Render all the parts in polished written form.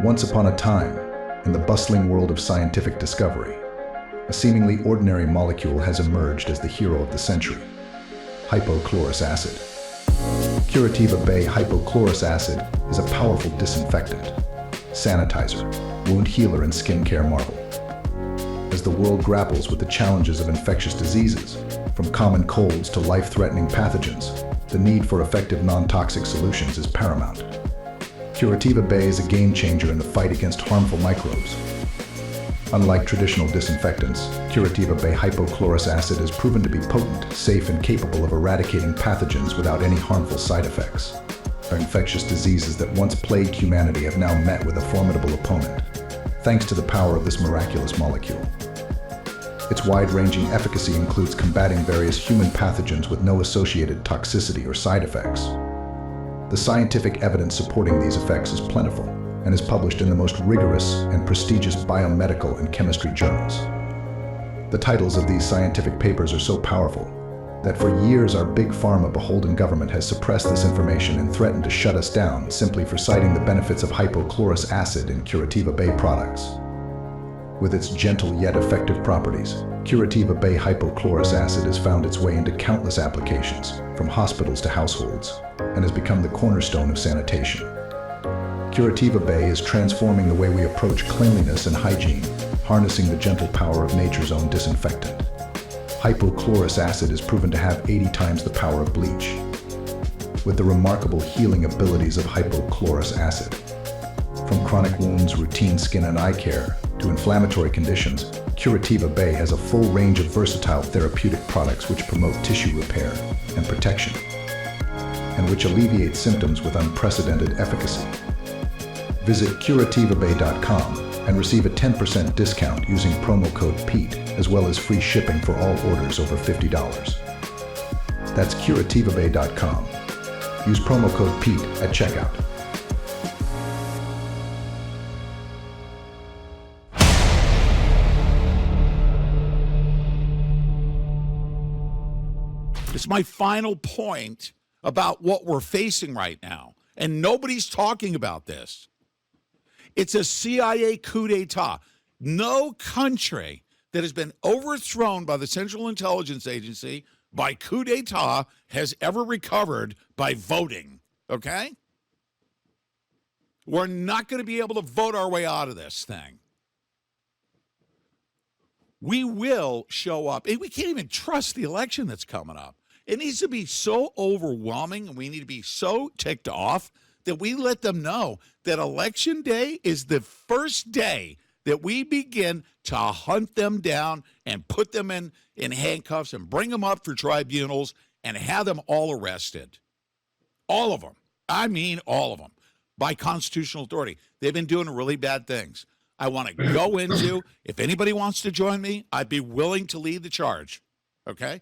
Once upon a time, in the bustling world of scientific discovery, a seemingly ordinary molecule has emerged as the hero of the century: hypochlorous acid. Curativa Bay hypochlorous acid is a powerful disinfectant, sanitizer, wound healer, and skincare marvel. As the world grapples with the challenges of infectious diseases, from common colds to life-threatening pathogens, the need for effective non-toxic solutions is paramount. Curativa Bay is a game-changer in the fight against harmful microbes. Unlike traditional disinfectants, Curativa Bay hypochlorous acid is proven to be potent, safe, and capable of eradicating pathogens without any harmful side effects. Our infectious diseases that once plagued humanity have now met with a formidable opponent, thanks to the power of this miraculous molecule. Its wide-ranging efficacy includes combating various human pathogens with no associated toxicity or side effects. The scientific evidence supporting these effects is plentiful and is published in the most rigorous and prestigious biomedical and chemistry journals. The titles of these scientific papers are so powerful that for years our big pharma beholden government has suppressed this information and threatened to shut us down simply for citing the benefits of hypochlorous acid in Curativa Bay products. With its gentle yet effective properties, Curativa Bay hypochlorous acid has found its way into countless applications, from hospitals to households, and has become the cornerstone of sanitation. Curativa Bay is transforming the way we approach cleanliness and hygiene, harnessing the gentle power of nature's own disinfectant. Hypochlorous acid is proven to have 80 times the power of bleach. With the remarkable healing abilities of hypochlorous acid, from chronic wounds, routine skin and eye care, to inflammatory conditions, Curativa Bay has a full range of versatile therapeutic products which promote tissue repair and protection, and which alleviate symptoms with unprecedented efficacy. Visit curativabay.com and receive a 10% discount using promo code PETE, as well as free shipping for all orders over $50. That's curativabay.com. Use promo code PETE at checkout. It's my final point about what we're facing right now, and nobody's talking about this. It's a CIA coup d'etat. No country that has been overthrown by the Central Intelligence Agency by coup d'etat has ever recovered by voting, okay? We're not going to be able to vote our way out of this thing. We will show up. And we can't even trust the election that's coming up. It needs to be so overwhelming, and we need to be so ticked off that we let them know that Election Day is the first day that we begin to hunt them down and put them in handcuffs and bring them up for tribunals and have them all arrested. All of them. I mean all of them. By constitutional authority. They've been doing really bad things. I want to go into, if anybody wants to join me, I'd be willing to lead the charge, okay?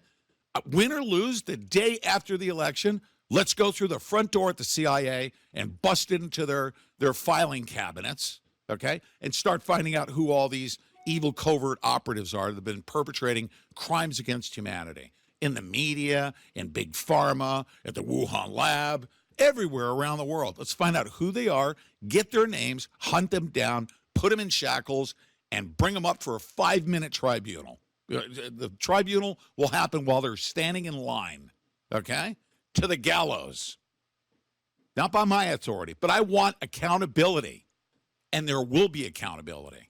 Win or lose, the day after the election, let's go through the front door at the CIA and bust into their filing cabinets, okay, and start finding out who all these evil covert operatives are that have been perpetrating crimes against humanity in the media, in big pharma, at the Wuhan lab, everywhere around the world. Let's find out who they are, get their names, hunt them down, put them in shackles, and bring them up for a 5-minute tribunal. The tribunal will happen while they're standing in line, okay, to the gallows. Not by my authority, but I want accountability, and there will be accountability.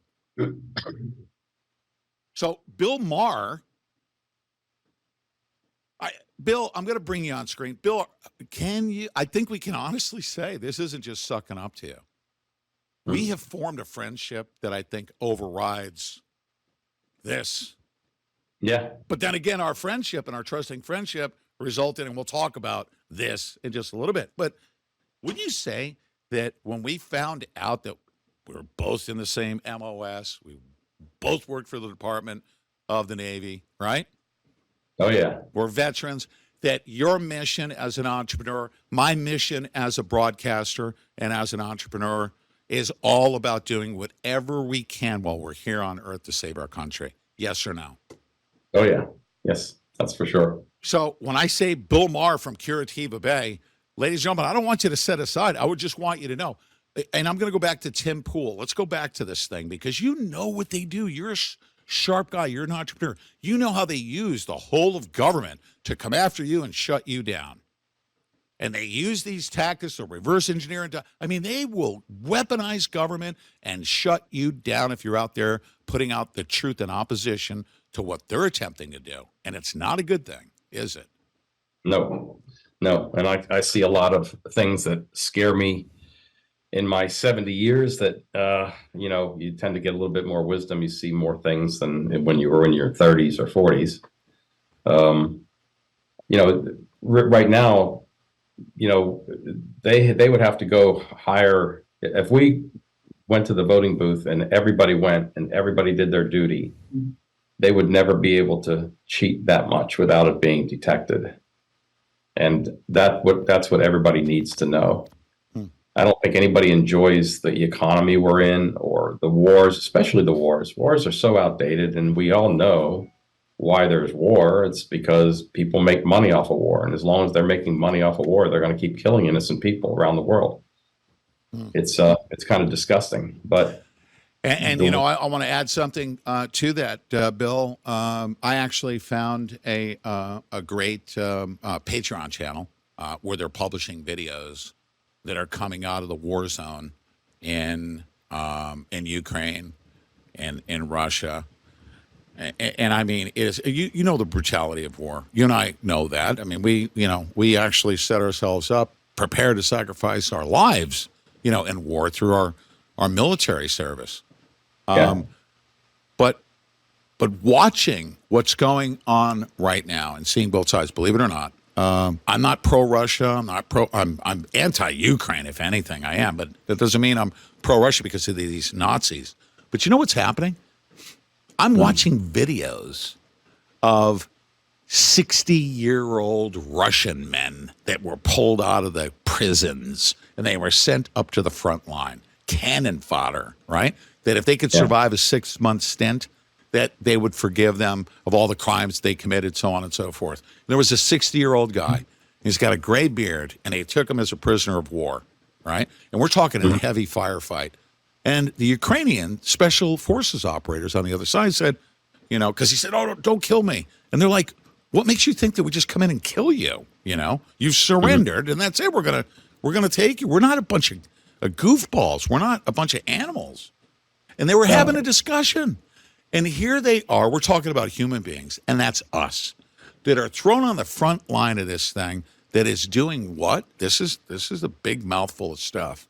So Bill Maher, Bill, I'm going to bring you on screen. Bill, I think we can honestly say this isn't just sucking up to you. We have formed a friendship that I think overrides this. Yeah. But then again, our friendship and our trusting friendship resulted, and we'll talk about this in just a little bit. But would you say that when we found out that we were both in the same MOS, we both worked for the Department of the Navy, right? Oh, yeah. We're veterans, that your mission as an entrepreneur, my mission as a broadcaster and as an entrepreneur is all about doing whatever we can while we're here on Earth to save our country. Yes or no? Oh, yeah. Yes, that's for sure. So when I say Bill Maher from Curativa Bay, ladies and gentlemen, I don't want you to set aside. I would just want you to know And I'm going to go back to Tim Pool. Let's go back to this thing because you know what they do. You're a sharp guy. You're an entrepreneur. You know how they use the whole of government to come after you and shut you down. And they use these tactics to reverse engineer. I mean, they will weaponize government and shut you down if you're out there putting out the truth in opposition to what they're attempting to do. And it's not a good thing, is it? No, no. And I see a lot of things that scare me in my 70 years that, you tend to get a little bit more wisdom. You see more things than when you were in your 30s or 40s. Right now, they would have to go hire, if we went to the voting booth and everybody went and everybody did their duty, they would never be able to cheat that much without it being detected. And that's what everybody needs to know. I don't think anybody enjoys the economy we're in or the wars, especially the wars. Wars are so outdated, and we all know why there's war. It's because people make money off of war. And as long as they're making money off of war, they're going to keep killing innocent people around the world. It's kind of disgusting. But I want to add something to that, Bill. I actually found a great Patreon channel where they're publishing videos that are coming out of the war zone in Ukraine and in Russia. And I mean, it is you know the brutality of war. You and I know that. I mean, we actually set ourselves up, prepared to sacrifice our lives, in war through our military service. But watching what's going on right now and seeing both sides, believe it or not, I'm not pro-Russia. I'm anti-Ukraine, if anything. I am, but that doesn't mean I'm pro-Russia because of these Nazis. But you know what's happening? I'm watching videos of 60-year-old Russian men that were pulled out of the prisons and they were sent up to the front line, cannon fodder, right? That if they could survive a 6-month stint, that they would forgive them of all the crimes they committed, so on and so forth. There was a 60-year-old guy. He's got a gray beard, and they took him as a prisoner of war, right? And we're talking a heavy firefight. And the Ukrainian special forces operators on the other side said, because he said, "Oh, don't kill me." And they're like, "What makes you think that we just come in and kill you? You've surrendered, and that's it. We're gonna take you. We're not a bunch of goofballs. We're not a bunch of animals." And they were having a discussion. And here they are. We're talking about human beings, and that's us, that are thrown on the front line of this thing that is doing what? This is a big mouthful of stuff.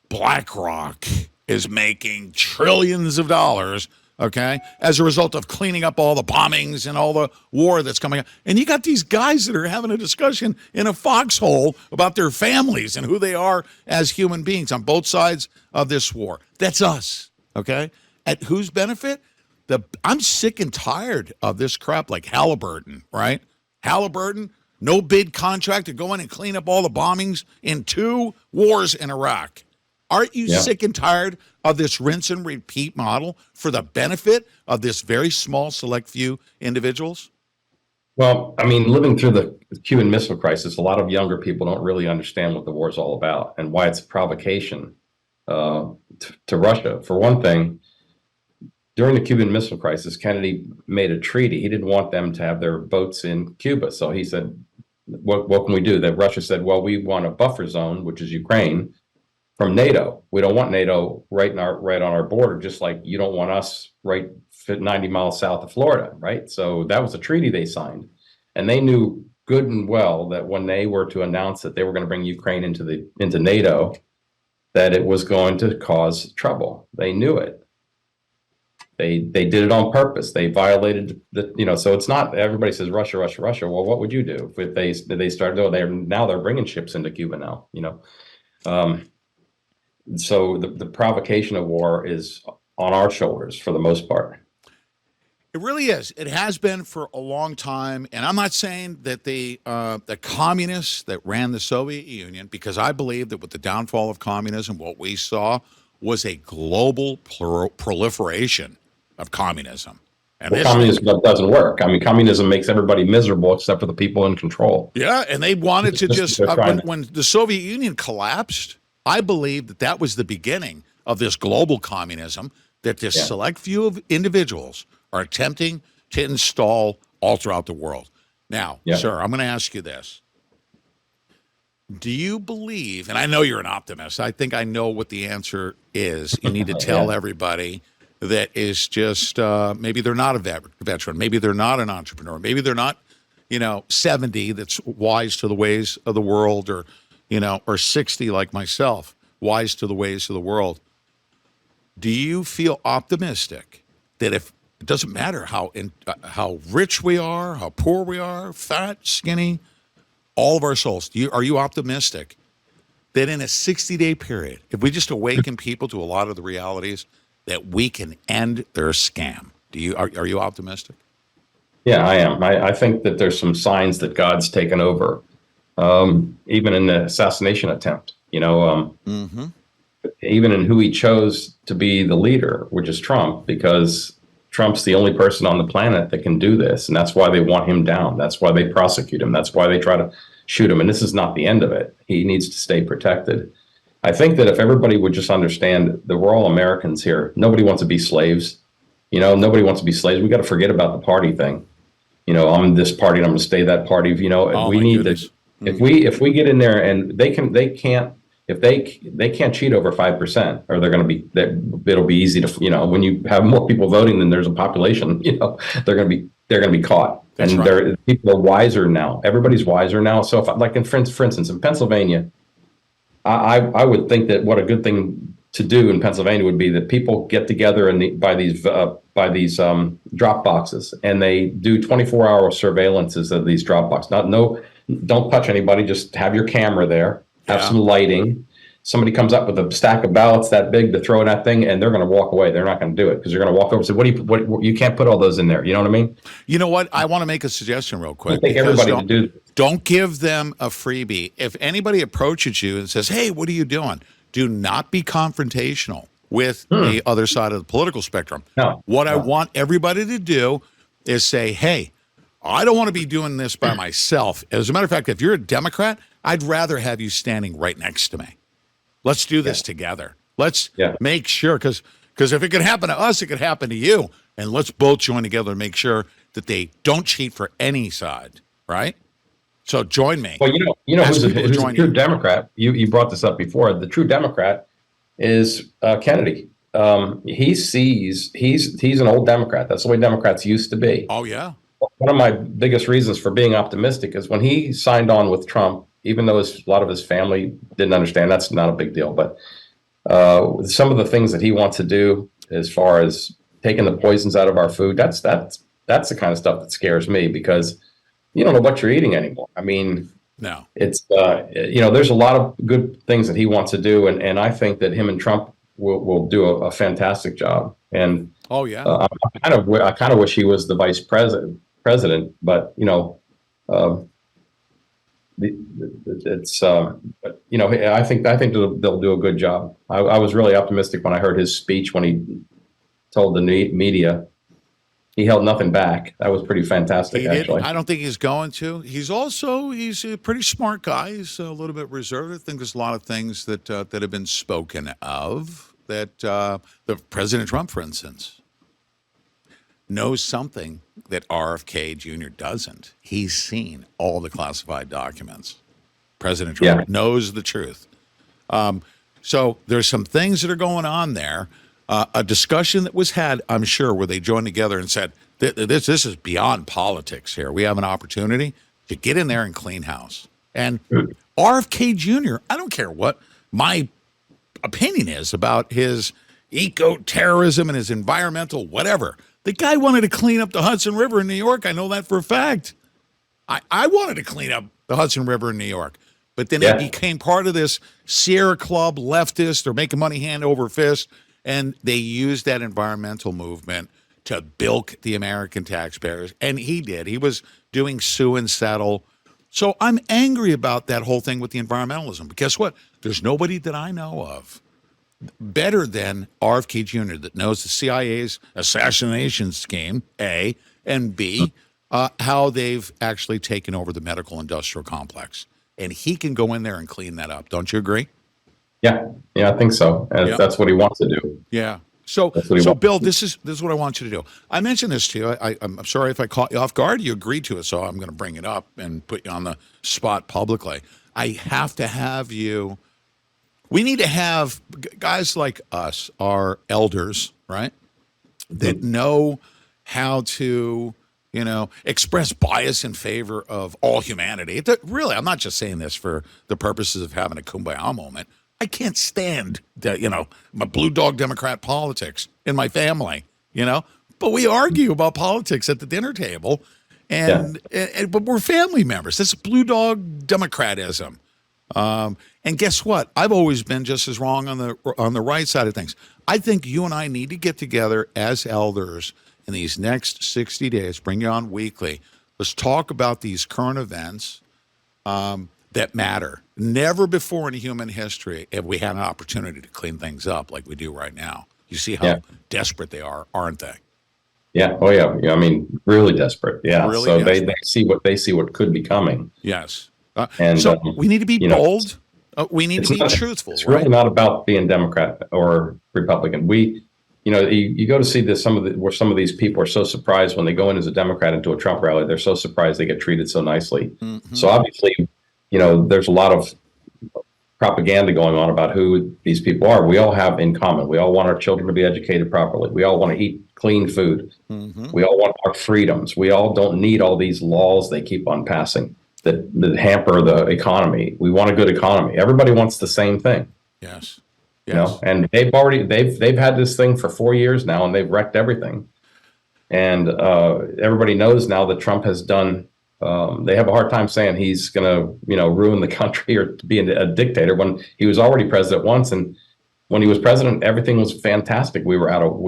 BlackRock is making trillions of dollars, okay, as a result of cleaning up all the bombings and all the war that's coming up. And you got these guys that are having a discussion in a foxhole about their families and who they are as human beings on both sides of this war. That's us, okay? At whose benefit? I'm sick and tired of this crap like Halliburton, right? Halliburton, no bid contract to go in and clean up all the bombings in 2 wars in Iraq. Aren't you sick and tired of this rinse and repeat model for the benefit of this very small select few individuals? Well, I mean, living through the Cuban Missile Crisis, a lot of younger people don't really understand what the war is all about and why it's a provocation to Russia. For one thing, during the Cuban Missile Crisis, Kennedy made a treaty. He didn't want them to have their boats in Cuba. So he said, what can we do? That Russia said, well, we want a buffer zone, which is Ukraine, from NATO. We don't want NATO right on our border, just like you don't want us right 90 miles south of Florida, right? So that was a treaty they signed. And they knew good and well that when they were to announce that they were going to bring Ukraine into NATO, that it was going to cause trouble. They knew it. They did it on purpose. They violated so it's not everybody says Russia, Russia, Russia. Well, what would you do if they started? Oh, they're bringing ships into Cuba now. So the provocation of war is on our shoulders for the most part. It really is. It has been for a long time. And I'm not saying that the communists that ran the Soviet Union, because I believe that with the downfall of communism, what we saw was a global proliferation of communism. And communism doesn't work. I mean, communism makes everybody miserable except for the people in control. Yeah, and they wanted to just when the Soviet Union collapsed, I believe that that was the beginning of this global communism that this select few of individuals are attempting to install all throughout the world. Now, sir, I'm going to ask you this. Do you believe, and I know you're an optimist, I think I know what the answer is. You need to tell everybody that is just, maybe they're not a veteran, maybe they're not an entrepreneur, maybe they're not, 70 that's wise to the ways of the world, or, or 60 like myself, wise to the ways of the world. Do you feel optimistic that if it doesn't matter how rich we are, how poor we are, fat, skinny, all of our souls, are you optimistic that in a 60-day period, if we just awaken people to a lot of the realities, that we can end their scam? Are you optimistic? Yeah, I am. I think that there's some signs that God's taken over, even in the assassination attempt. Even in who he chose to be the leader, which is Trump, because Trump's the only person on the planet that can do this. And that's why they want him down. That's why they prosecute him. That's why they try to shoot him. And this is not the end of it. He needs to stay protected. I think that if everybody would just understand that we're all Americans here, nobody wants to be slaves. Nobody wants to be slaves. We got to forget about the party thing. I'm this party and I'm going to stay that party. We need to, if we get in there and they can't cheat over 5%, or they're going to be, it'll be easy to, when you have more people voting than there's a population, they're going to be caught. That's and right. People are wiser now. Everybody's wiser now. So for instance, in Pennsylvania, I would think that what a good thing to do in Pennsylvania would be that people get together by these drop boxes, and they do 24-hour surveillances of these drop boxes. Don't touch anybody. Just have your camera there. Have some lighting. Somebody comes up with a stack of ballots that big to throw in that thing, and they're going to walk away. They're not going to do it because they're going to walk over and say, "What? You can't put all those in there." You know what I mean? You know what? I want to make a suggestion real quick. I think everybody to do. Don't give them a freebie. If anybody approaches you and says, "Hey, what are you doing?" Do not be confrontational with the other side of the political spectrum. No. I want everybody to do is say, "Hey, I don't want to be doing this by myself." As a matter of fact, if you're a Democrat, I'd rather have you standing right next to me. Let's do this together. Let's make sure, because if it could happen to us, it could happen to you. And let's both join together and make sure that they don't cheat for any side, right? So join me. Well, who's a true Democrat? You brought this up before. The true Democrat is Kennedy. He's an old Democrat. That's the way Democrats used to be. Oh, yeah. One of my biggest reasons for being optimistic is when he signed on with Trump, even though a lot of his family didn't understand, that's not a big deal. But some of the things that he wants to do, as far as taking the poisons out of our food, that's the kind of stuff that scares me, because you don't know what you're eating anymore. I mean, no, it's there's a lot of good things that he wants to do, and I think that him and Trump will do a fantastic job. And I kind of wish he was the vice president, but I think they'll do a good job. I was really optimistic when I heard his speech when he told the media. He held nothing back. That was pretty fantastic, actually. I don't think he's going to. He's a pretty smart guy. He's a little bit reserved. I think there's a lot of things that have been spoken of that the President Trump, for instance, knows something that RFK Jr. doesn't. He's seen all the classified documents. President Trump knows the truth. So there's some things that are going on there. A discussion that was had, I'm sure, where they joined together and said, this is beyond politics here. We have an opportunity to get in there and clean house. And RFK Jr., I don't care what my opinion is about his eco-terrorism and his environmental whatever. The guy wanted to clean up the Hudson River in New York. I know that for a fact. I wanted to clean up the Hudson River in New York. But then it became part of this Sierra Club leftist. They're making money hand over fist. And they used that environmental movement to bilk the American taxpayers. And he did. He was doing sue and settle. So I'm angry about that whole thing with the environmentalism. But guess what? There's nobody that I know of better than RFK Jr. that knows the CIA's assassination scheme, A, and B, how they've actually taken over the medical industrial complex. And he can go in there and clean that up. Don't you agree? Yeah, yeah, I think so. And Yeah. that's what he wants to do. Yeah. So, That's what he so wants. Bill, this is what I want you to do. I mentioned this to you. I'm sorry if I caught you off guard. You agreed to it, so I'm going to bring it up and put you on the spot publicly. I have to have you. We need to have guys like us, our elders, right? That Mhm. know how to, express bias in favor of all humanity. Really, I'm not just saying this for the purposes of having a kumbaya moment. I can't stand that, my blue dog Democrat politics in my family, but we argue about politics at the dinner table, Yeah, but we're family members. This blue dog Democratism. And guess what? I've always been just as wrong on the right side of things. I think you and I need to get together as elders in these next 60 days. Bring you on weekly. Let's talk about these current events that matter. Never before in human history have we had an opportunity to clean things up like we do right now. You see yeah, how desperate they are, aren't they? yeah. Oh, yeah. Yeah. I mean, really desperate. Yeah. Really So they desperate. see what could be coming, Yes. and So we need to be you know, bold. We need to it's be not. truthful, It's really right? not about being Democrat or Republican. You go to see this where some of these people are so surprised when they go in as a Democrat into a Trump rally. They're so surprised they get treated so nicely. Hmm. So obviously, there's a lot of propaganda going on about who these people are. We all have in common. We all want our children to be educated properly. We all want to eat clean food. Hmm. We all want our freedoms. We all don't need all these laws they keep on passing that hamper the economy. We want a good economy. Everybody wants the same thing, Yes. Yes. and they've had this thing for 4 years now, and they've wrecked everything. And everybody knows now that Trump has done. They have a hard time saying he's going to, ruin the country or be a dictator when he was already president once. And when he was president, everything was fantastic. We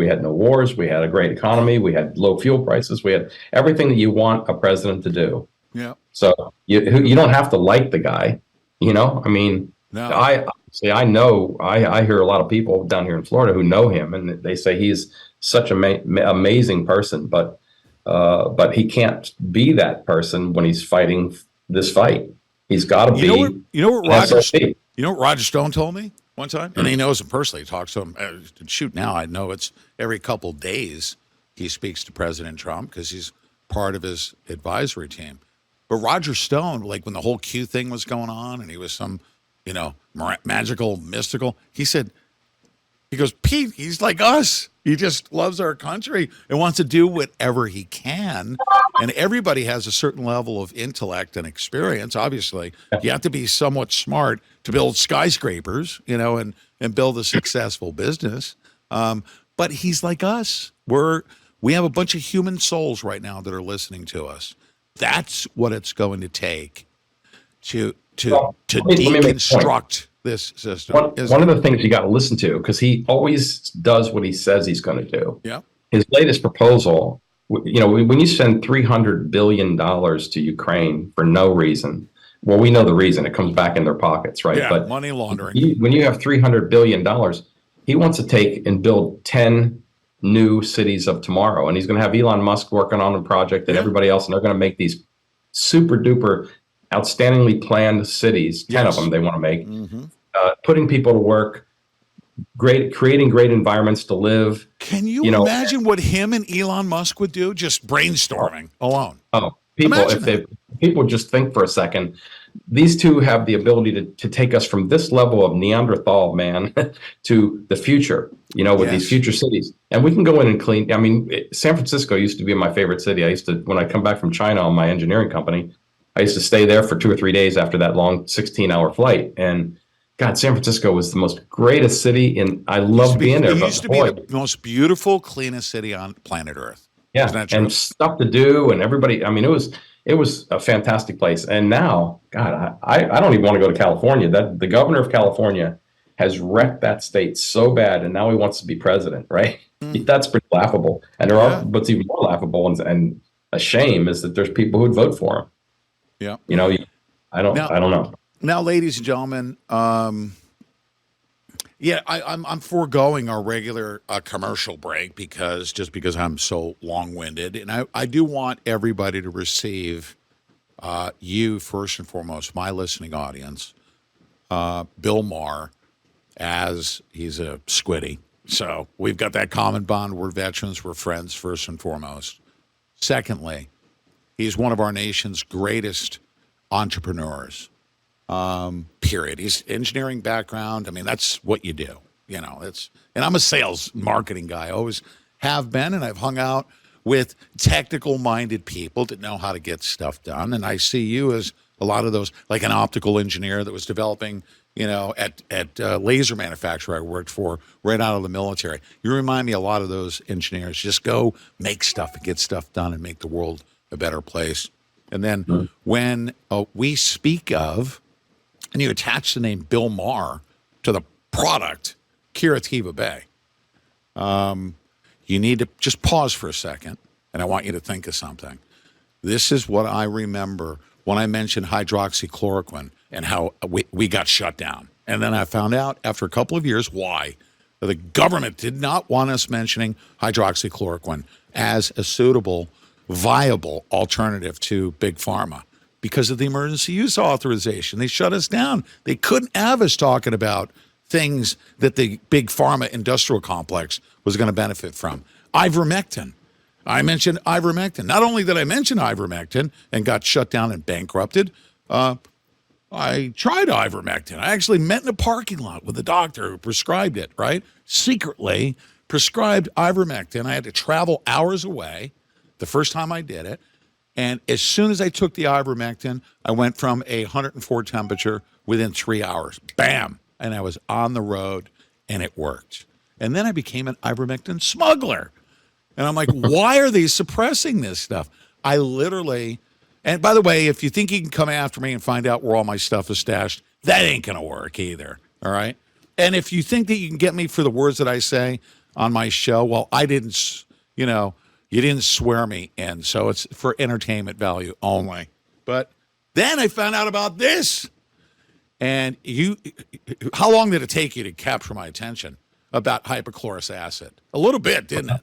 had no wars. We had a great economy. We had low fuel prices. We had everything that you want a president to do. Yeah. So you don't have to like the guy, I mean, No. I know, I hear a lot of people down here in Florida who know him, and they say he's such an amazing person, but he can't be that person when he's fighting this fight. He's got to You know what? be You know what an Roger? SOB. You know what Roger Stone told me one time, and he knows him personally. He talks to him. Shoot, now I know it's every couple days he speaks to President Trump because he's part of his advisory team. But Roger Stone, like when the whole Q thing was going on, and he was some, magical, mystical. He goes, Pete, he's like us. He just loves our country and wants to do whatever he can. And everybody has a certain level of intellect and experience. Obviously, you have to be somewhat smart to build skyscrapers, and build a successful business. But he's like us. We have a bunch of human souls right now that are listening to us. That's what it's going to take to Well, let me make a point. deconstruct this system. One of the things you got to listen to, because he always does what he says he's going to do. Yeah. His latest proposal, when you send $300 billion to Ukraine for no reason, well, we know the reason. It comes back in their pockets, right? Yeah, But money laundering. when you have $300 billion, he wants to take and build 10 new cities of tomorrow. And he's going to have Elon Musk working on a project and Yeah. everybody else, and they're going to make these super duper outstandingly planned cities, 10 Yes. of them they want to make, Hmm. putting people to work, creating great environments to live. Can you You know, imagine what him and Elon Musk would do just brainstorming alone? Oh, Imagine people just think for a second, these two have the ability to take us from this level of Neanderthal man to the future, with these Yes. future cities. And we can go in and clean. I mean, San Francisco used to be my favorite city. When I come back from China on my engineering company, I used to stay there for 2 or 3 days after that long 16-hour flight. And God, San Francisco was the most greatest city, and I loved being there. It But used to boy, be the most beautiful, cleanest city on planet Earth. Isn't yeah, that true? and stuff to do, and everybody. I mean, it was a fantastic place. And now, God, I don't even want to go to California. That the governor of California has wrecked that state so bad, and now he wants to be president, right? Hmm. That's pretty laughable. And Yeah. what's even more laughable and a shame is that there's people who'd vote for him. Yeah. I don't Now, know. now, ladies and gentlemen, yeah, I'm foregoing our regular commercial break because I'm so long-winded, and I do want everybody to receive you first and foremost, my listening audience, Bill Maher, as he's a squiddy. So we've got that common bond. We're veterans. We're friends, first and foremost. Secondly, he's one of our nation's greatest entrepreneurs, period. He's engineering background. I mean, that's what you do. You know, and I'm a sales marketing guy. I always have been, and I've hung out with technical-minded people that know how to get stuff done. And I see you as a lot of those, like an optical engineer that was developing, at laser manufacturer I worked for right out of the military. You remind me a lot of those engineers. Just go make stuff and get stuff done and make the world a better place. And then when we speak of, and you attach the name Bill Maher to the product, Curativa Bay, you need to just pause for a second, and I want you to think of something. This is what I remember when I mentioned hydroxychloroquine and how we got shut down. And then I found out after a couple of years why. The government did not want us mentioning hydroxychloroquine as a suitable, viable alternative to Big Pharma because of the emergency use authorization. They shut us down. They couldn't have us talking about things that the Big Pharma industrial complex was going to benefit from. Ivermectin. I mentioned ivermectin. Not only did I mention ivermectin and got shut down and bankrupted, I tried ivermectin. I actually met in a parking lot with a doctor who prescribed it, right? Secretly prescribed ivermectin. I had to travel hours away the first time I did it. And as soon as I took the ivermectin, I went from a 104 temperature within 3 hours. Bam! And I was on the road, and it worked. And then I became an ivermectin smuggler. And I'm like, why are they suppressing this stuff? I literally, and by the way, if you think you can come after me and find out where all my stuff is stashed, that ain't going to work either, all right? And if you think that you can get me for the words that I say on my show, well, I didn't, you didn't swear me in, so it's for entertainment value only. But then I found out about this. And how long did it take you to capture my attention about hypochlorous acid? A little bit, didn't it?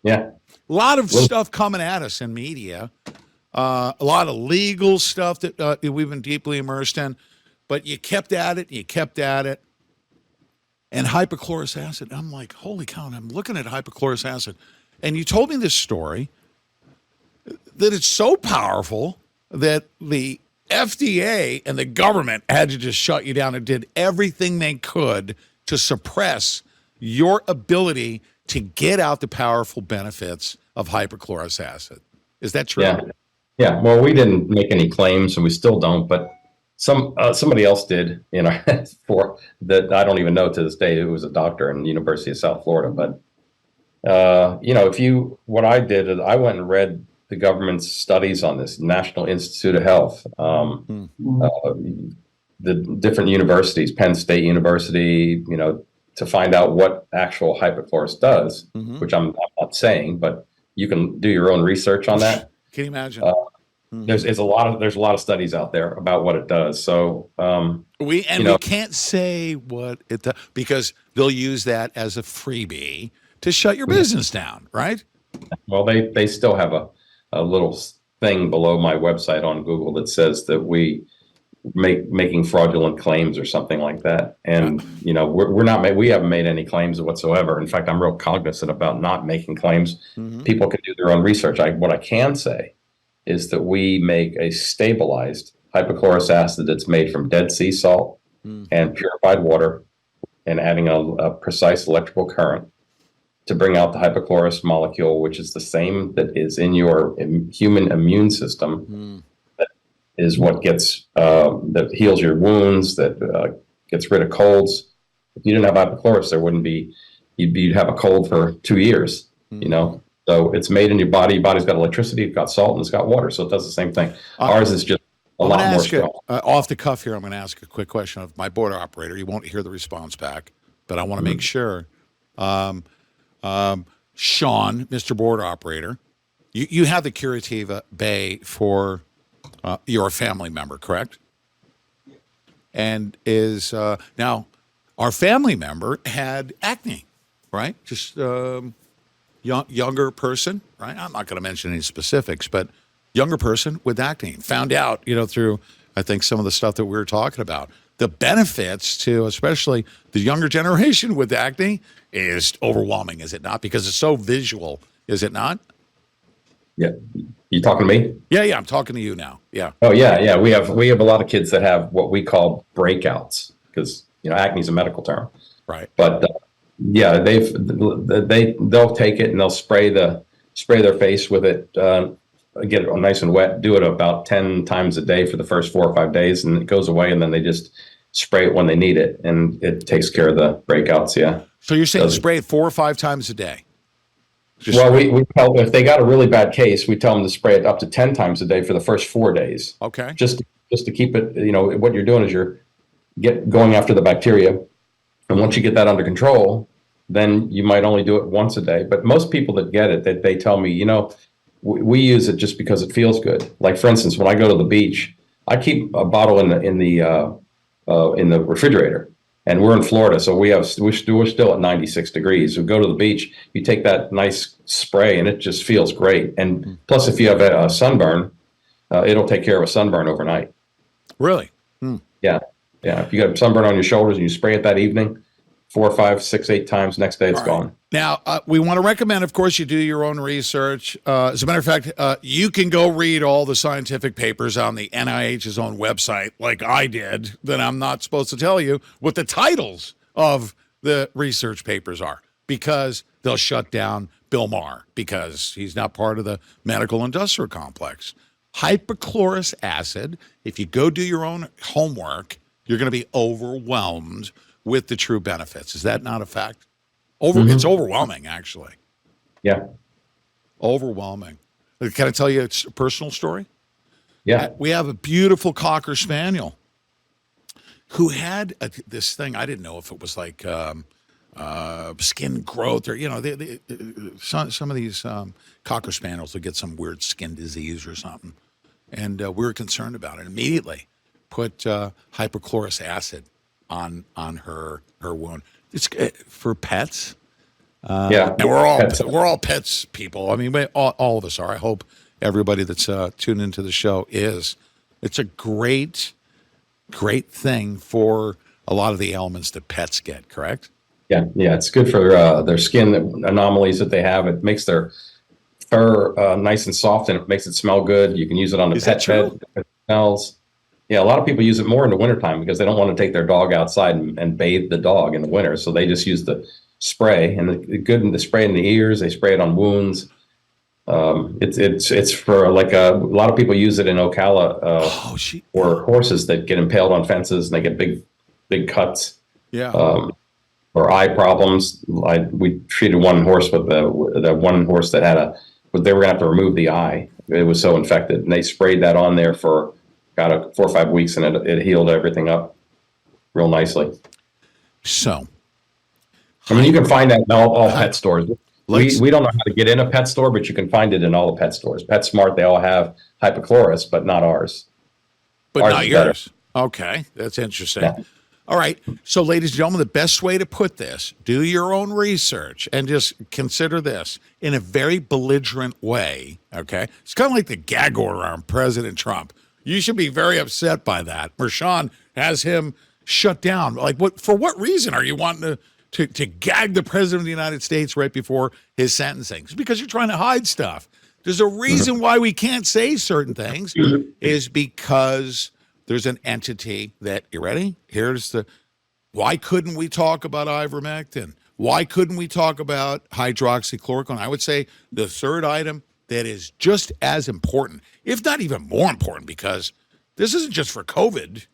Yeah. A lot of stuff coming at us in media, a lot of legal stuff that we've been deeply immersed in, but you kept at it, and hypochlorous acid. I'm like, holy cow, and I'm looking at hypochlorous acid. And you told me this story that it's so powerful that the FDA and the government had to just shut you down and did everything they could to suppress your ability to get out the powerful benefits of hypochlorous acid. Is that true? Yeah. Well, we didn't make any claims, and we still don't. But somebody else did. For that I don't even know to this day. Who was a doctor in the University of South Florida. But what I did is I went and read the government's studies on this, National Institute of Health, the different universities, Penn State University, to find out what actual hypochlorous does, which I'm not saying, but you can do your own research on that. Can you imagine? There's a lot of studies out there about what it does. So we can't say what it does because they'll use that as a freebie to shut your business down, right? Well, they still have a little thing below my website on Google that says that we making fraudulent claims or something like that. And, we haven't made any claims whatsoever. In fact, I'm real cognizant about not making claims. People can do their own research. What I can say is that we make a stabilized hypochlorous acid that's made from Dead Sea salt and purified water and adding a precise electrical current to bring out the hypochlorous molecule, which is the same that is in your human immune system. That is what gets that heals your wounds, that gets rid of colds. If you didn't have hypochlorous, there wouldn't be. You'd have a cold for 2 years. So it's made in your body. Your body's got electricity, it's got salt, and it's got water. So it does the same thing. Ours is just a lot more strong. Off the cuff here, I'm going to ask a quick question of my board operator. You won't hear the response back, but I want to make sure. Sean, Mr. Board Operator, you have the Curativa Bay for your family member, correct? And is now our family member had acne, right? Just younger person, right? I'm not going to mention any specifics, but younger person with acne found out, through I think some of the stuff that we were talking about the benefits to especially the younger generation with acne is overwhelming, is it not? Because it's so visual, is it not? Yeah. You talking to me? Yeah, I'm talking to you now. Yeah. Oh yeah. We have a lot of kids that have what we call breakouts because acne is a medical term. Right. But yeah, they'll take it and they'll spray their face with it, get it nice and wet. Do it about 10 times a day for the first 4 or 5 days, and it goes away. And then they just spray it when they need it, and it takes care of the breakouts. Yeah. So you're saying spray it 4 or 5 times a day? Well, we tell if they got a really bad case, we tell them to spray it up to 10 times a day for the first 4 days. Okay. Just to keep it, what you're doing is you're going after the bacteria. And once you get that under control, then you might only do it once a day. But most people that get it, they tell me, we use it just because it feels good. Like for instance, when I go to the beach, I keep a bottle in the refrigerator. And we're in Florida, so we're still at 96 degrees. We go to the beach, you take that nice spray, and it just feels great. And plus, if you have a sunburn, it'll take care of a sunburn overnight. Really? Yeah. If you got a sunburn on your shoulders and you spray it that evening, 4, 5, 6, 8 times, next day it's gone. Now, we want to recommend, of course, you do your own research. As a matter of fact, you can go read all the scientific papers on the NIH's own website, like I did, that I'm not supposed to tell you what the titles of the research papers are, because they'll shut down Bill Maher because he's not part of the medical industrial complex. Hypochlorous acid, if you go do your own homework, you're going to be overwhelmed with the true benefits. Is that not a fact? It's overwhelming, actually. Yeah. Overwhelming. Can I tell you a personal story? Yeah. We have a beautiful Cocker Spaniel who had this thing. I didn't know if it was like skin growth or, some of these Cocker Spaniels will get some weird skin disease or something. And we were concerned about it. Immediately put hypochlorous acid on her wound. It's for pets. Yeah. And we're all pets people. I mean, all of us are. I hope everybody that's tuned into the show is. It's a great thing for a lot of the ailments that pets get, correct? Yeah. It's good for their skin anomalies that they have. It makes their fur nice and soft, and it makes it smell good. You can use it on the pet bed. It smells. Yeah, a lot of people use it more in the wintertime because they don't want to take their dog outside and bathe the dog in the winter. So they just use the spray, and the spray in the ears. They spray it on wounds. It's for like a lot of people use it in Ocala or horses that get impaled on fences and they get big cuts. Yeah. Or eye problems. We treated one horse with the one horse that they were gonna have to remove the eye. It was so infected, and they sprayed that on there for 4 or 5 weeks, and it healed everything up real nicely. So, I mean, you can find that in all pet stores. We don't know how to get in a pet store, but you can find it in all the pet stores. PetSmart, they all have hypochlorous, but not ours. But ours not yours. Okay, that's interesting. Yeah. All right. So, ladies and gentlemen, the best way to put this, do your own research and just consider this in a very belligerent way, okay? It's kind of like the gag order on President Trump. You should be very upset by that. Mershon has him shut down. Like, for what reason are you wanting to gag the President of the United States right before his sentencing? It's because you're trying to hide stuff. There's a reason why we can't say certain things is because there's an entity that, you ready? Why couldn't we talk about ivermectin? Why couldn't we talk about hydroxychloroquine? I would say the third item that is just as important, if not even more important, because this isn't just for COVID,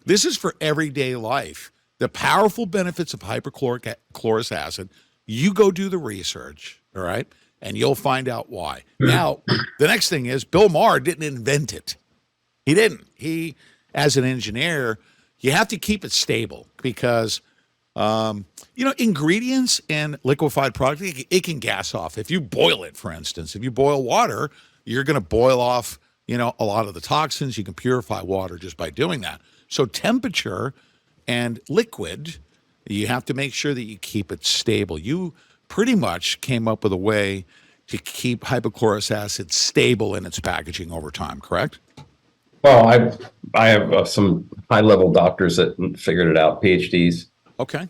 this is for everyday life. The powerful benefits of hypochlorous acid, you go do the research, all right, and you'll find out why. Now, the next thing is Bill Maher didn't invent it. He didn't. He, as an engineer, you have to keep it stable because, ingredients in liquefied product, it can gas off. If you boil it, for instance, if you boil water, you're going to boil off, a lot of the toxins. You can purify water just by doing that. So temperature and liquid, you have to make sure that you keep it stable. You pretty much came up with a way to keep hypochlorous acid stable in its packaging over time, correct? Well, I have some high level doctors that figured it out, PhDs. Okay.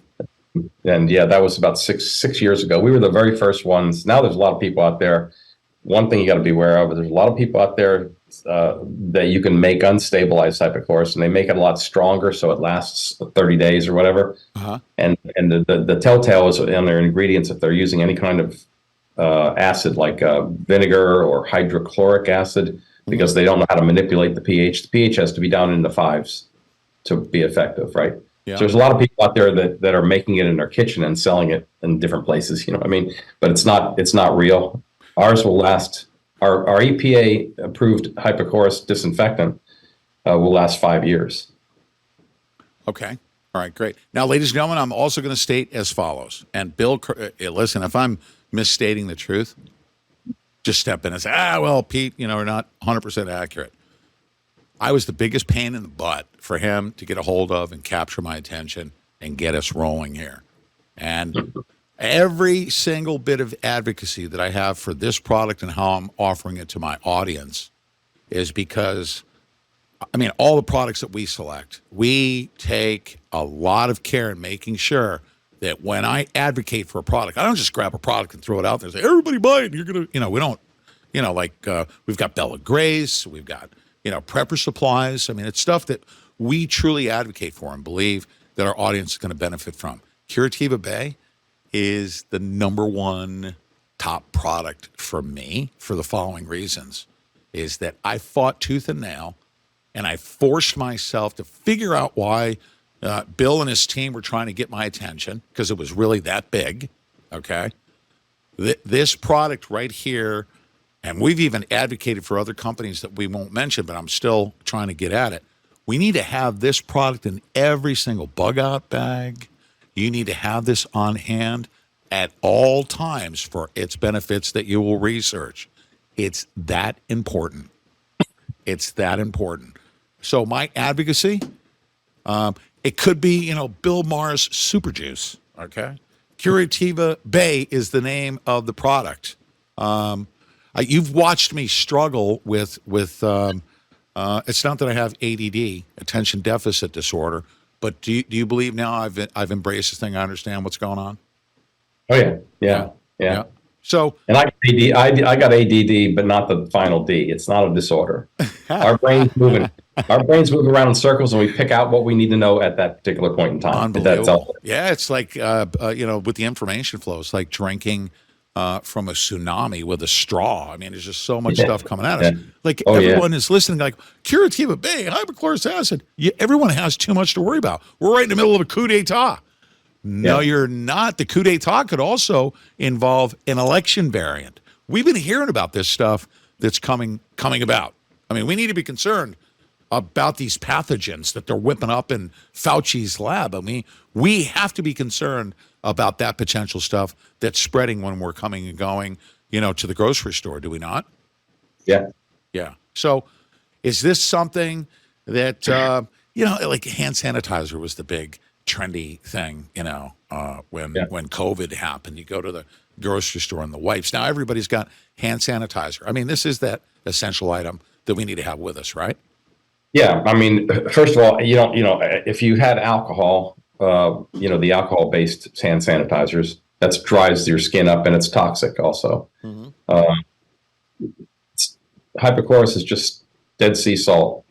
And yeah, that was about six years ago. We were the very first ones. Now there's a lot of people out there. One thing you got to be aware of: there's a lot of people out there that you can make unstabilized hypochlorous, and they make it a lot stronger, so it lasts 30 days or whatever. Uh-huh. And the telltale is in their ingredients if they're using any kind of acid like vinegar or hydrochloric acid, because they don't know how to manipulate the pH. The pH has to be down in the fives to be effective, right? Yeah. So there's a lot of people out there that are making it in their kitchen and selling it in different places. You know what I mean? But it's not real. Ours will last. Our EPA approved hypochlorous disinfectant will last 5 years. Okay. All right, great. Now, ladies and gentlemen, I'm also going to state as follows. And Bill, listen, if I'm misstating the truth, just step in and say, well, Pete, we're not 100% accurate. I was the biggest pain in the butt for him to get a hold of and capture my attention and get us rolling here. And every single bit of advocacy that I have for this product and how I'm offering it to my audience is because, all the products that we select, we take a lot of care in making sure that when I advocate for a product, I don't just grab a product and throw it out there and say, everybody buy it. You're going to, we don't, we've got Bella Grace, we've got, prepper supplies. It's stuff that we truly advocate for and believe that our audience is going to benefit from. Curativa Bay is the number one top product for me for the following reasons, is that I fought tooth and nail and I forced myself to figure out why Bill and his team were trying to get my attention, because it was really that big, okay? This product right here, and we've even advocated for other companies that we won't mention, but I'm still trying to get at it. We need to have this product in every single bug out bag. You need to have this on hand at all times for its benefits that you will research. It's that important. It's that important. So my advocacy, it could be, Bill Maher's Super Juice, okay? Curativa Bay is the name of the product. You've watched me struggle with it's not that I have ADD, attention deficit disorder, but do you believe now I've embraced this thing? I understand what's going on. Oh yeah. So, and I got ADD, but not the final D. It's not a disorder. Our brains moving. Our brains move around in circles, and we pick out what we need to know at that particular point in time. Unbelievable. Yeah, it's like with the information flow, it's like drinking from a tsunami with a straw. There's just so much stuff coming at us. Like everyone is listening, like Curativa Bay, hypochlorous acid. Everyone has too much to worry about. We're right in the middle of a coup d'etat. No, you're not. The coup d'etat could also involve an election variant. We've been hearing about this stuff that's coming about. We need to be concerned about these pathogens that they're whipping up in Fauci's lab. We have to be concerned about that potential stuff that's spreading when we're coming and going, to the grocery store, do we not? Yeah. Yeah. So is this something that, like hand sanitizer was the big trendy thing, when COVID happened? You go to the grocery store and the wipes. Now everybody's got hand sanitizer. This is that essential item that we need to have with us, right? Yeah. First of all, if you had alcohol, the alcohol-based hand sanitizers, that dries your skin up and it's toxic also. Mm-hmm. Hypochlorous is just dead sea salt,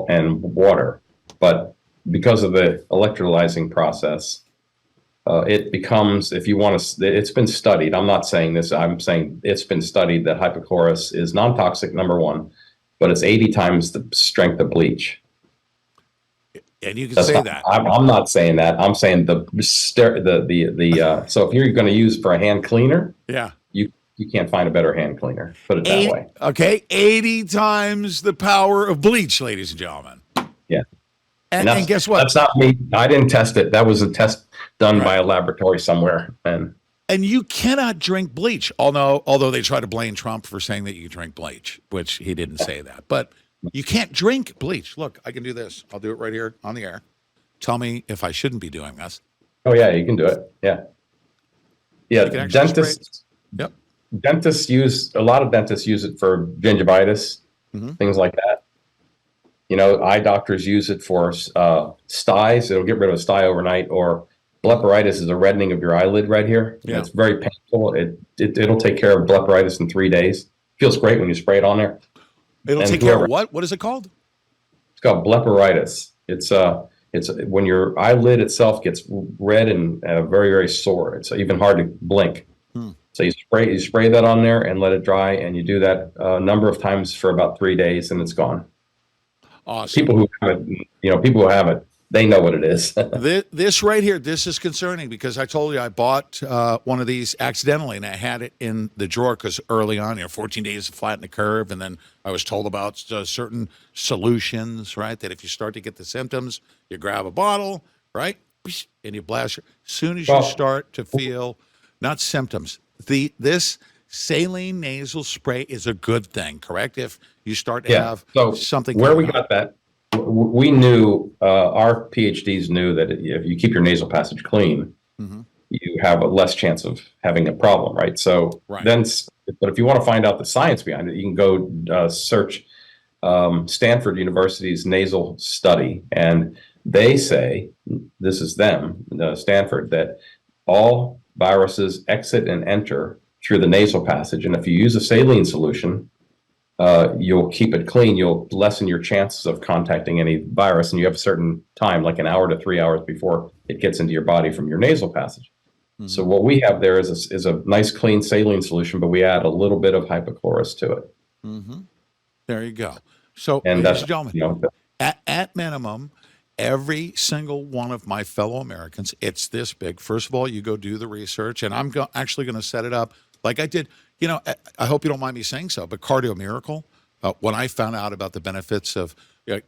and water. But because of the electrolyzing process, it becomes, if you want to, it's been studied. I'm not saying this, I'm saying it's been studied that hypochlorous is non-toxic, number one, but it's 80 times the strength of bleach. And you can say that. I'm not saying that. I'm saying so if you're going to use for a hand cleaner, you can't find a better hand cleaner. Put it that way. Okay, 80 times the power of bleach, ladies and gentlemen. Yeah. And guess what? That's not me. I didn't test it. That was a test done by a laboratory somewhere. And you cannot drink bleach, although they try to blame Trump for saying that you drink bleach, which he didn't say that. But you can't drink bleach. Look, I can do this. I'll do it right here on the air. Tell me if I shouldn't be doing this. Oh, yeah, you can do it. Yeah. Yeah, dentists. Yep. A lot of dentists use it for gingivitis, things like that. Eye doctors use it for styes. It'll get rid of a stye overnight. Or blepharitis is a reddening of your eyelid right here. Yeah. It's very painful. It'll take care of blepharitis in 3 days. Feels great when you spray it on there. It'll And take care of what? What is it called? It's called blepharitis. It's when your eyelid itself gets red and very, very sore. It's even hard to blink. So you spray that on there and let it dry, and you do that a number of times for about 3 days, and it's gone. Awesome. People who have it, they know what it is. This right here, this is concerning because I told you I bought one of these accidentally, and I had it in the drawer because early on, 14 days to flatten the curve, and then I was told about certain solutions, right? That if you start to get the symptoms, you grab a bottle, right, and you blast. As soon as you start to feel not symptoms, this saline nasal spray is a good thing, correct? If you start to have something. Where we got that, we knew, our PhDs knew that if you keep your nasal passage clean, you have a less chance of having a problem, right? So then, but if you want to find out the science behind it, you can go search Stanford University's nasal study, and they say, this is them, Stanford, that all viruses exit and enter through the nasal passage. And if you use a saline solution, you'll keep it clean. You'll lessen your chances of contacting any virus. And you have a certain time, like an hour to 3 hours before it gets into your body from your nasal passage. So what we have there is a nice clean saline solution, but we add a little bit of hypochlorous to it. There you go. So, and ladies and gentlemen, at minimum, every single one of my fellow Americans, it's this big. First of all, you go do the research, and I'm actually going to set it up like I did. I hope you don't mind me saying so, but Cardio Miracle, when I found out about the benefits of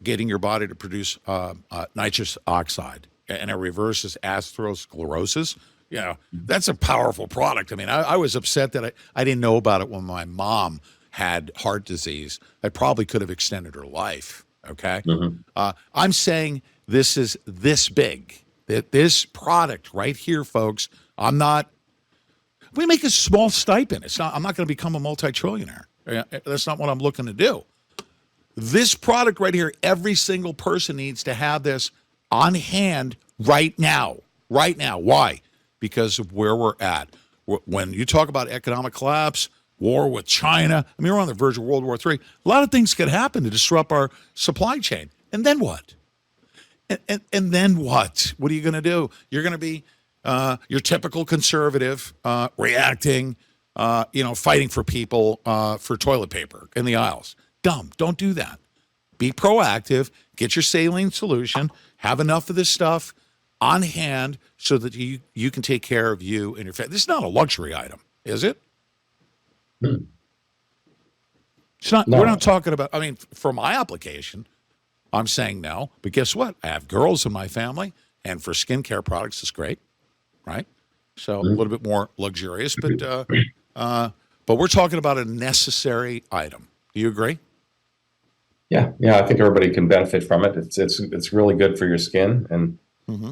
getting your body to produce nitrous oxide, and it reverses atherosclerosis, that's a powerful product. I mean, I was upset that I didn't know about it when my mom had heart disease. I probably could have extended her life. Okay. I'm saying this is this big. That this product right here, folks, we make a small stipend. I'm not going to become a multi-trillionaire. That's not what I'm looking to do. This product right here, every single person needs to have this on hand right now. Right now. Why? Because of where we're at. When you talk about economic collapse, war with China, I mean, we're on the verge of World War III. A lot of things could happen to disrupt our supply chain. And then what? And then what? What are you going to do? You're going to be your typical conservative reacting, fighting for people for toilet paper in the aisles. Dumb. Don't do that. Be proactive. Get your saline solution. Have enough of this stuff on hand so that you can take care of you and your family. This is not a luxury item, is it? It's not. No. We're not talking about. I mean, for my application, I'm saying no. But guess what? I have girls in my family, and for skincare products, it's great, right? So a little bit more luxurious, but we're talking about a necessary item. Do you agree? Yeah. I think everybody can benefit from it. It's really good for your skin, and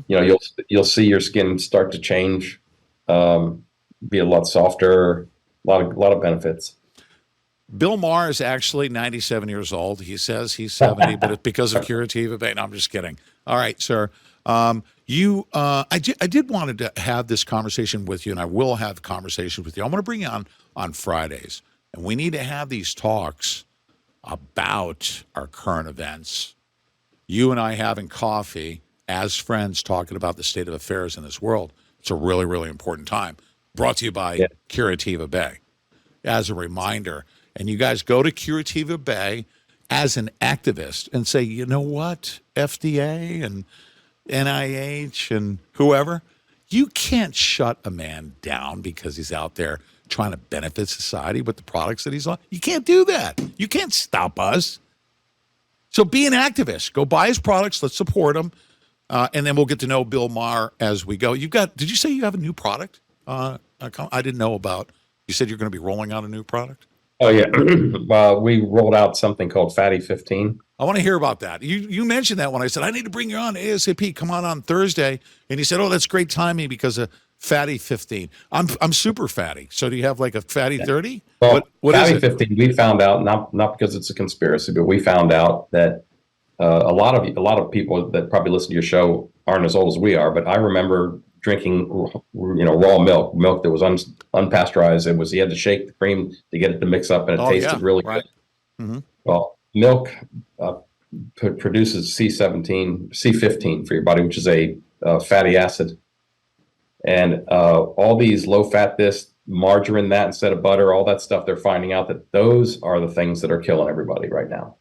you'll see your skin start to change, be a lot softer. A lot of benefits. Bill Maher is actually 97 years old. He says he's 70, but it's because of curative. No, I'm just kidding. All right, sir. I did wanted to have this conversation with you, and I will have conversations with you. I'm going to bring you on Fridays, and we need to have these talks about our current events. You and I having coffee as friends talking about the state of affairs in this world. It's a really, really important time. Brought to you by Curativa Bay. As a reminder, and you guys go to Curativa Bay as an activist and say, you know what, FDA and NIH and whoever, you can't shut a man down because he's out there trying to benefit society with the products that he's on. You can't do that. You can't stop us. So be an activist. Go buy his products. Let's support him. And then we'll get to know Bill Maher as we go. Did you say you have a new product? I didn't know about. You said you're going to be rolling out a new product? Oh, yeah. We rolled out something called Fatty 15. I want to hear about that. You mentioned that when I said, I need to bring you on ASAP. Come on Thursday. And you said, oh, that's great timing because of Fatty 15. I'm super fatty. So do you have like a Fatty 30? Well, what Fatty 15, we found out, not because it's a conspiracy, but we found out that a lot of people that probably listen to your show aren't as old as we are, but I remember drinking, raw milk that was unpasteurized. You had to shake the cream to get it to mix up, and it tasted really right. good. Mm-hmm. Well, milk produces C15 for your body, which is a fatty acid, and all these low fat this, margarine that instead of butter, all that stuff. They're finding out that those are the things that are killing everybody right now.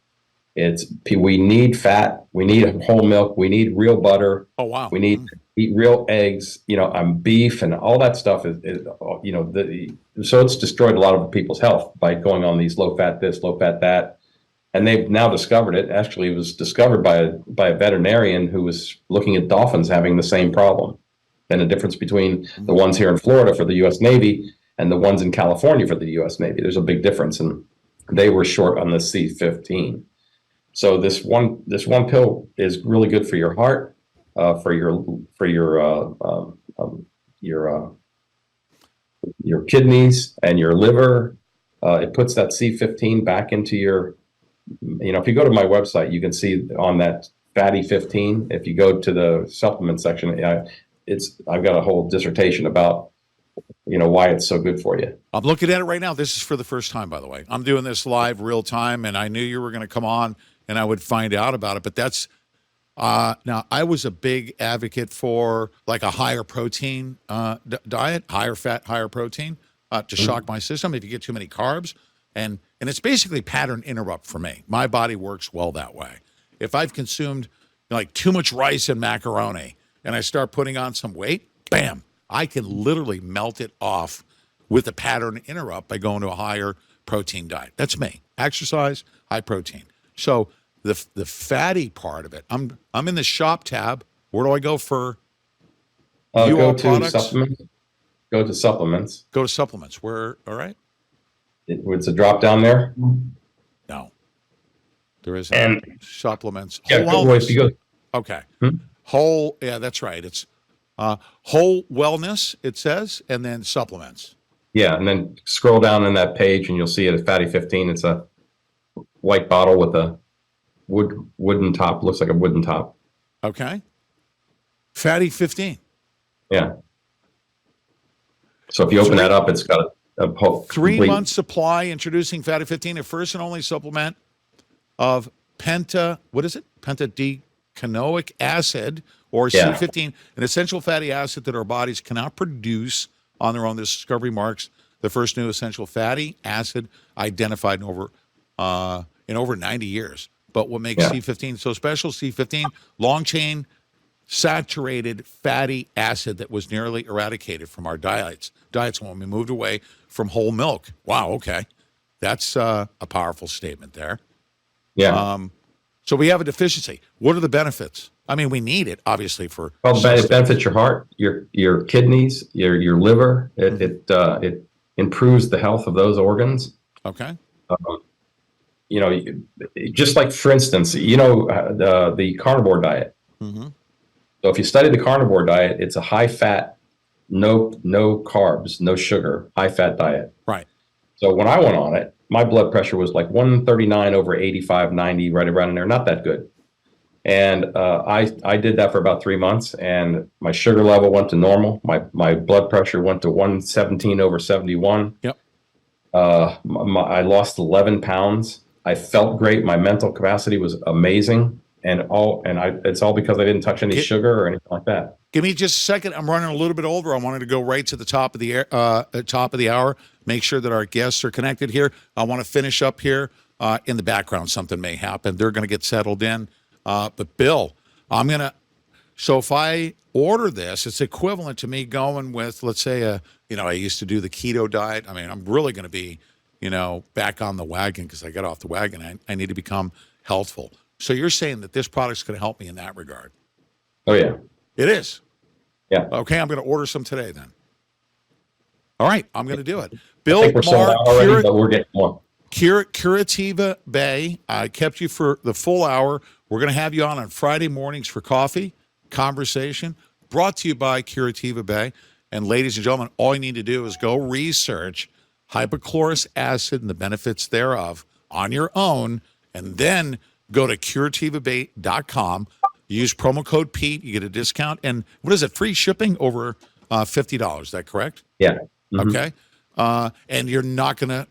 We need fat, we need whole milk, we need real butter. Oh, wow. We need to eat real eggs, beef, and all that stuff so it's destroyed a lot of people's health by going on these low fat this, low fat that. And they've now discovered it. Actually, it was discovered by a veterinarian who was looking at dolphins having the same problem. And the difference between the ones here in Florida for the U.S. Navy and the ones in California for the U.S. Navy, there's a big difference, and they were short on the C15. So this one pill is really good for your heart, for your kidneys and your liver. It puts that C15 back into your. If you go to my website, you can see on that fatty 15. If you go to the supplement section, I've got a whole dissertation about why it's so good for you. I'm looking at it right now. This is for the first time, by the way. I'm doing this live, real time, and I knew you were going to come on and I would find out about it. But that's now I was a big advocate for like a higher protein diet, higher fat, higher protein to shock my system if you get too many carbs. And it's basically pattern interrupt for me. My body works well that way. If I've consumed like too much rice and macaroni and I start putting on some weight, bam, I can literally melt it off with a pattern interrupt by going to a higher protein diet. That's me. Exercise, high protein. So the fatty part of it, I'm in the shop tab. Where do I go for go to products? supplements. Go to supplements. Go to supplements. Where? All right. It's a drop down there. No, there isn't. And supplements. if you go. Okay. Whole. Yeah, that's right. It's whole wellness. It says, and then supplements. Yeah, and then scroll down in that page, and you'll see it at Fatty 15. It's a white bottle with a wooden top. Looks like a wooden top. Okay. Fatty 15. Yeah. So if you open that up, it's got a 3-month supply introducing Fatty 15, a first and only supplement of pentadecanoic acid, or C15, an essential fatty acid that our bodies cannot produce on their own. This discovery marks the first new essential fatty acid identified in over 90 years. But what makes C15 so special? C15, long chain saturated fatty acid that was nearly eradicated from our diets when we moved away from whole milk. Wow, okay. That's a powerful statement there. Yeah. So we have a deficiency. What are the benefits? I mean, we need it, obviously, for... Well, it benefits your heart, your kidneys, your liver. It improves the health of those organs. Okay. Just like, for instance, the carnivore diet. Mm-hmm. So if you study the carnivore diet, it's a high fat, no carbs, no sugar, high fat diet. Right. So when I went on it, my blood pressure was like 139 over 85, 90, right around in there. Not that good. And I did that for about 3 months, and my sugar level went to normal. My blood pressure went to 117 over 71. Yep. I lost 11 pounds. I felt great. My mental capacity was amazing. It's all because I didn't touch any sugar or anything like that. Give me just a second. I'm running a little bit over. I wanted to go right to the top of the hour. Make sure that our guests are connected here. I want to finish up here. In the background, something may happen. They're going to get settled in. But Bill, so if I order this, it's equivalent to me going with, let's say, I used to do the keto diet. I mean, I'm really going to be, back on the wagon because I got off the wagon. I need to become healthful. So you're saying that this product's going to help me in that regard? Oh, yeah. It is? Yeah. Okay, I'm going to order some today then. All right, I'm going to do it. Bill, I think we're sold out already, but we're getting more. Curativa Bay, I kept you for the full hour. We're going to have you on Friday mornings for coffee, conversation, brought to you by Curativa Bay. And ladies and gentlemen, all you need to do is go research hypochlorous acid and the benefits thereof on your own, and then Go to CurativaBay.com. Use promo code Pete. You get a discount. And what is it? Free shipping over $50. Is that correct? Yeah. Mhm. Okay. And you're not gonna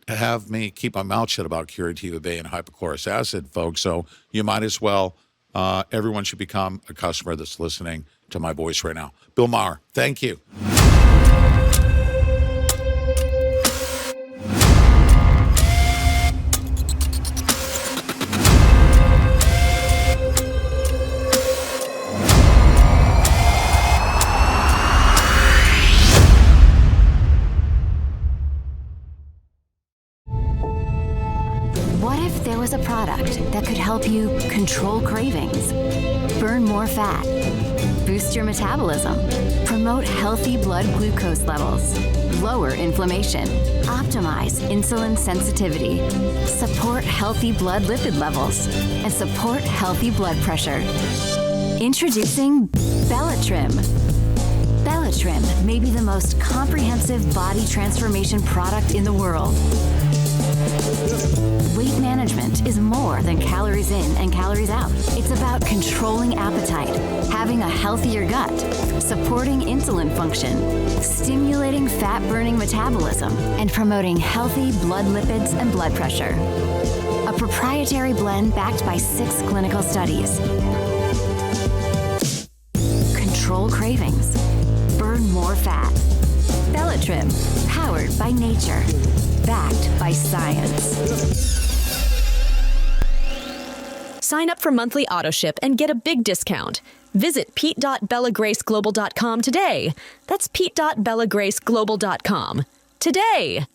have me keep my mouth shut about Curativa Bay and hypochlorous acid, folks. So you might as well. Everyone should become a customer that's listening to my voice right now. Bill Maher, thank you. What if there was a product that could help you control cravings, burn more fat, boost your metabolism, promote healthy blood glucose levels, lower inflammation, optimize insulin sensitivity, support healthy blood lipid levels, and support healthy blood pressure? Introducing Bellatrim. Bellatrim may be the most comprehensive body transformation product in the world. Weight management is more than calories in and calories out. It's about controlling appetite, having a healthier gut, supporting insulin function, stimulating fat-burning metabolism, and promoting healthy blood lipids and blood pressure. A proprietary blend backed by 6 clinical studies. Control cravings. Burn more fat. Bellatrim, powered by nature. Backed by science. Sign up for monthly AutoShip and get a big discount. Visit pete.bellagraceglobal.com today. That's pete.bellagraceglobal.com. Today!